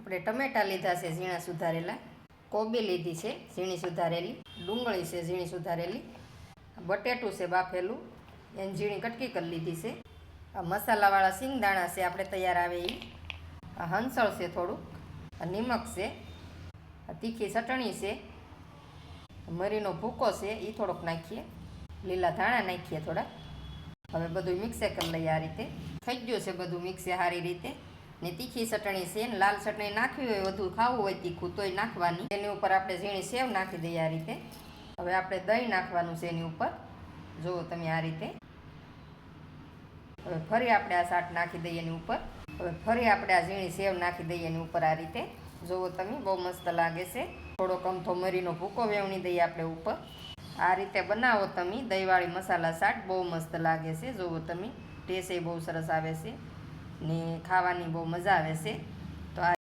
આપણે ટમેટા લીધા છે ઝીણા સુધારેલા, કોબી લીધી છે ઝીણી સુધારેલી, ડુંગળી છે ઝીણી સુધારેલી, બટેટું છે બાફેલું એની ઝીણી કટકી કરી લીધી છે. આ મસાલાવાળા સિંગદાણા છે આપણે તૈયાર આવે એ, આ હંસળ છે થોડુંક, આ નિમક છે, આ તીખી ચટણી છે, મરીનો ભૂકો છે એ થોડોક નાખીએ, લીલા ધાણા નાખીએ થોડા. હવે બધું મિક્સે કરી લઈએ. આ રીતે થઈ ગયું છે બધું મિક્સે સારી રીતે. ને તીખી ચટણી છે ને લાલ ચટણી નાખવી હોય, વધુ ખાવું હોય તીખું તોય નાખવાની. એની ઉપર આપણે ઝીણી સેવ નાખી દઈએ આ રીતે. હવે આપણે દહીં નાખવાનું છે એની ઉપર, જુઓ તમે આ રીતે. હવે ફરી આપણે આ શાક નાખી દઈએ એની ઉપર. હવે ફરી આપણે આ ઝીણી સેવ નાખી દઈએ એની ઉપર આ રીતે. જુઓ તમે, બહુ મસ્ત લાગે છે. થોડોક અમથો મરીનો ભૂકો વેવણી દઈએ આપણે ઉપર. આ રીતે બનાવો તમે દહીંવાળી મસાલા શાક, બહુ મસ્ત લાગે છે. જુઓ તમે, ટેસ્ટ બહુ સરસ આવે છે ને ખાવાની બહુ મજા આવે છે. તો આ